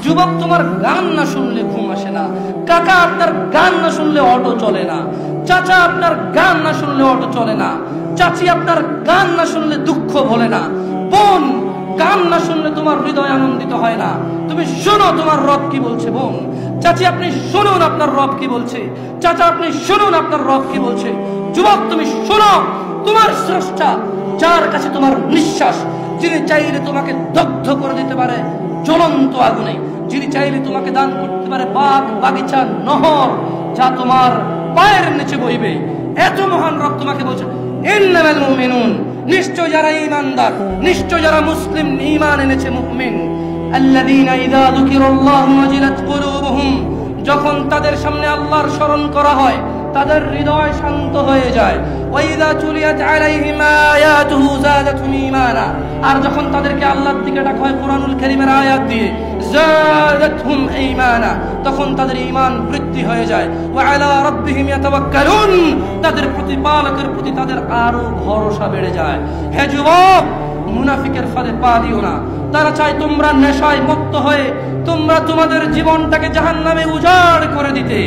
যুবক, তোমার গান না শুনলে ঘুম আসে না। কাকা, আপনার গান না শুনলে অটো চলে না। চাচা, আপনার গান না শুনলে অটো চলে না। চাচি, আপনার গান না শুনলে দুঃখ ভোলে না। বোন, গান না শুনলে তোমার হৃদয় আনন্দিত হয় না। তুমি শোনো তোমার রব কি বলছে। বোন, চাচি, আপনি শুনুন আপনার রব কি বলছে। চাচা, আপনি শুনুন আপনার রব কি বলছে। যুবক, তুমি শোনো তোমার স্রষ্টা, যার কাছে তোমার নিঃশ্বাস, যিনি চাইলে তোমাকে দগ্ধ করে দিতে পারে জ্বলন্ত আগুনে, যিনি চাইলে তোমাকে দান করতে পারে বাগ বাগিচা নহর, যা তোমার পায়ের নিচে বইবে। এত মহান রব তোমাকে বলছে, ইন্নামাল মুমিনুন, নিশ্চয় যারা ঈমানদার, নিশ্চয় যারা মুসলিম, ঈমান এনেছে, মুমিন, আল্লাযীনা ইযা যুকিরাল্লাহু ওয়াজিলাত কুলুবুহুম, যখন তাদের সামনে আল্লাহর স্মরণ করা হয় তাদের হৃদয় শান্ত হয়ে যায়। ওয়া ইযা তুলিয়াত আলাইহিম আয়াতুহু যাদাতুহুম ঈমানা, আর যখন তাদেরকে আল্লাহর দিকে ডাকা হয় কোরআনুল কারীমের আয়াত দিয়ে, যাদাতুহুম ঈমানা, তখন তাদের ঈমান বৃদ্ধি হয়ে যায়। ওয়া আলা রাব্বিহিম ইয়াতাওয়াক্কালুন, তাদের প্রতিপালকের প্রতি তাদের আরো ভরসা বেড়ে যায়। হে যুবক, মুনাফিকের ফাঁদে পা দিও না। তারা চায় তোমরা নেশায় মত্ত হয়ে তোমরা তোমাদের জীবনটাকে জাহান্নামে উজাড় করে দিতে।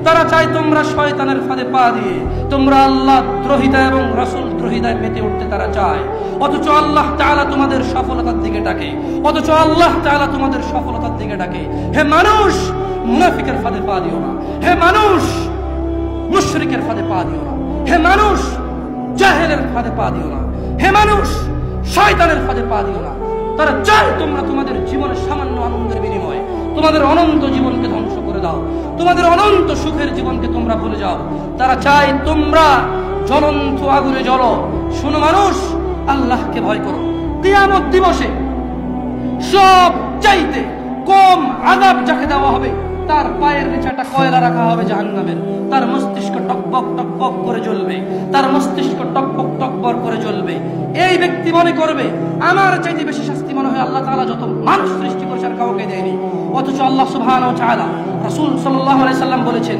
তারা চায় তোমরা শয়তানের ফাঁদে পা দিয়ে তোমরা আল্লাহ দ্রোহিতা এবং রাসূল দ্রোহিতায় মেতে উঠতে তারা চায়। অথচ আল্লাহ তাআলা তোমাদের সফলতার দিকে ডাকে, অথচ আল্লাহ তাআলা তোমাদের সফলতার দিকে ডাকে। হে মানুষ, মুনাফিকের ফাঁদে পা দিও না। হে মানুষ, মুশরিকের ফাঁদে পা দিও না। হে মানুষ, জাহেলের ফাঁদে পা দিও না। হে মানুষ, শয়তানের ফাঁদে পা দিও না। তারা চায় তোমরা তোমাদের জীবনের সামান্য আনন্দের বিনিময়ে তোমাদের অনন্ত জীবনকে ধ্বংস করে দাও, তোমাদের অনন্ত সুখের জীবনকে তোমরা ভুলে যাও। তারা চায় তোমরা জ্বলন্ত আগুনে জ্বলো। শোনো মানুষ, আল্লাহকে ভয় করো। কিয়ামত দিবসে সব চাইতে কম আযাব যাকে দেওয়া হবে, তার পায়ের নিচে একটা কয়লা রাখা হবে জাহান্নামের। তার মস্তিষ্ক টকবক টকবক করে জ্বলবে, তার মস্তিষ্ক টকবক টকবক করে জ্বলবে। এই ব্যক্তি মনে করবে আমার চাইতে বেশি শাস্তি মনে হয় আল্লাহ তাআলা যত মানুষ সৃষ্টি করেছে আর কাউকে দেয়নি। অথচ আল্লাহ সুবহানাহু ওয়া তাআলা, রাসূল সাল্লাল্লাহু আলাইহি সাল্লাম বলেছেন,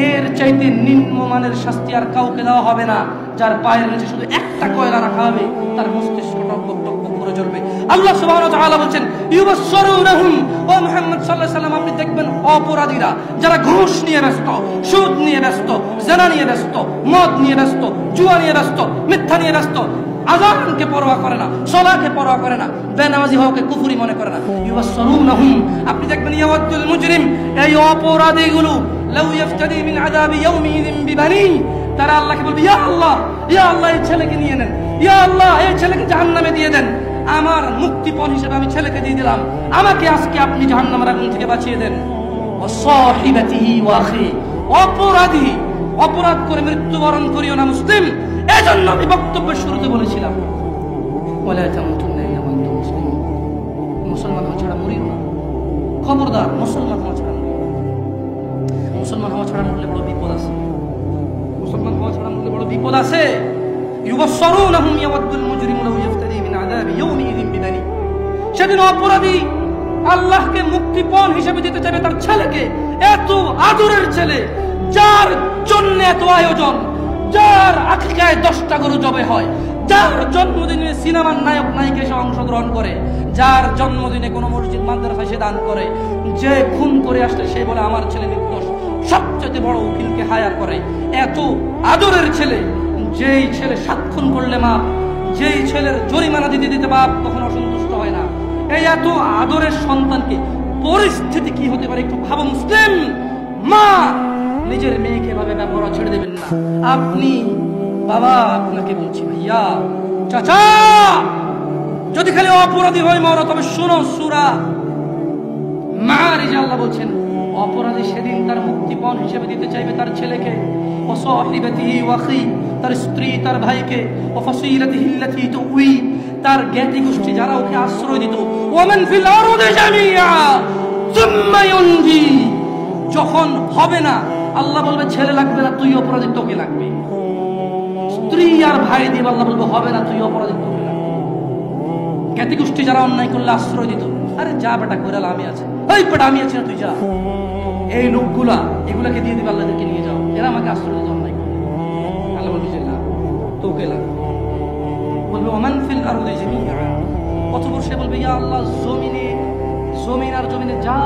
এর চাইতে নিম্নমানের শাস্তি আর কাউকে দেওয়া হবে না, যার পায়ের নিচে শুধু একটা কয়লা রাখা হবে, তার মস্তিষ্ক টকবক টকবক করে জ্বলবে। আল্লাহ সুবহানাহু ওয়া তাআলা বলেন, ইউবাসসিরুনহুম, ও মুহাম্মদ সাল্লাল্লাহু আলাইহি সাল্লাম, আপনি দেখবেন অপরাধীরা যারা ঘুষ নিয়ে ব্যস্ত, সুদ নিয়ে ব্যস্ত, জিনা নিয়ে ব্যস্ত, মদ নিয়ে ব্যস্ত, জুয়া নিয়ে ব্যস্ত, মিথ্যা নিয়ে ব্যস্ত, আযানকে পরোয়া করে না, সালাতকে পরোয়া করে না, বেনামাজি হওয়াকে কুফরি মনে করে না। ইউবাসসিরুনহুম, আপনি দেখবেন ইয়াওয়াদুল মুজরিম, এই অপরাধীগুলো লাউ ইফতাদি মিন আযাবি ইয়াউমিযিন বিবানি, তারা আল্লাহকে বলবে, ইয়া আল্লাহ, ইয়া আল্লাহ, এই ছেলেকে নিয়ে নেন, ইয়া আল্লাহ, এই ছেলেকে জাহান্নামে দিয়ে দেন। আমার মুক্তিপণ হিসেবে আমি ছেলেকে দিয়ে দিলাম, আমাকে আজকে আপনি জাহান্নামের আগুন থেকে বাঁচিয়ে দেন। ওয়া সাহিবাতিহি ওয়া আখি, অপরাধী, অপরাধ করে মৃত্যুবরণ করিও না মুসলিম। এজন্য আমি বক্তব্যের শুরুতে বলেছিলাম, ওয়ালা তামুতুন্না ইল্লা ওয়া আনতুম মুসলিমুন, মুসলমান হওয়া ছাড়া মরিও না। খবরদার, মুসলমান হওয়া ছাড়া মরিও না। মুসলমান হওয়া ছাড়া মরলে বড় বিপদ আছে। মুসলমান হওয়া ছাড়া মরলে বড় বিপদ আছে। ইউবাসসিরুনহুম ইয়াওয়াদুল মুজরিমু লাউ ইফতাদি মিন আযাবি ইয়াউমিযিন বিবানি, সেদিন অপরাধী আল্লাহকে মুক্তিপণ হিসেবে দিতে চাইবে তার ছেলেকে, এত আদরের ছেলে, যার জন্য এত আয়োজন, যার আকিকায় 10টা গরু জবে হয়, যার জন্মদিনে সিনেমার নায়ক নায়িকা এসে অংশগ্রহণ করে, যার জন্মদিনে কোনো মসজিদ মাদ্রাসায় সে দান করে, যে খুন করে আসলে সে বলে আমার ছেলে নির্দোষ, সবচেয়ে বড় উকিলকে হায়ার করে। এত আদরের ছেলে, যেই ছেলে 7 খুন করলে মাপ, যেই ছেলের জরিমানা দিতে দিতে বাপ কখনো অসন্তুষ্ট হয় না, এই এত আদরের সন্তানকে পরিস্থিতি কি হতে পারে একটু ভাবো মুসলিম। মা নিজের মেয়েকে এভাবে ব্যবহার ছেড়ে দেবেন না। আপনি বাবা, আপনাকে বলছি ভাইয়া, চাচা, যদি খালি অপরাধী হয় মরো, তবে শোনো সূরা মাআরিজে আল্লাহ বলছেন, অপরাধী সেদিন তার মুক্তিপণ হিসেবে দিতে চাইবে তার ছেলেকে, ওয়া সাহিবাতিহি ওয়া আখি, তার স্ত্রী, তার ভাইকে, ওয়া ফাসিলাতিহি আল্লাতী তুই, তার জ্ঞাতি গোষ্ঠী যারা ওকে আশ্রয় দিত, ওয়া মান ফিল আরদি জামিআ সুম্মা ইউনজি, যখন হবে না আল্লাহ বলবে ছেলে লাগবে না, তুই অপরাধী, তোকে লাগবে। স্ত্রী আর ভাই দিয়ে আল্লাহ বলবে হবে না, তুই অপরাধী, তোকে লাগবে। জ্ঞাতি গোষ্ঠী যারা অন্যায় করলে আশ্রয় দিত, আরে যা বেটা কইরাল, আমি আছে, ওই বেটা আমি আছি না, তুই যা। এই লোকগুলা এগুলাকে দিয়ে দিবে, আল্লাহকে নিয়ে যাও, এরা আমাকে আশ্রয় দিতে অন্যায় করে। আল্লাহ বলবে যে না, তোকে লাগবে। বলবে ওমান ফিল আরদি জামিআ, অতঃপর সে বলবে ইয়া আল্লাহ, জমিন আর জমিনে যা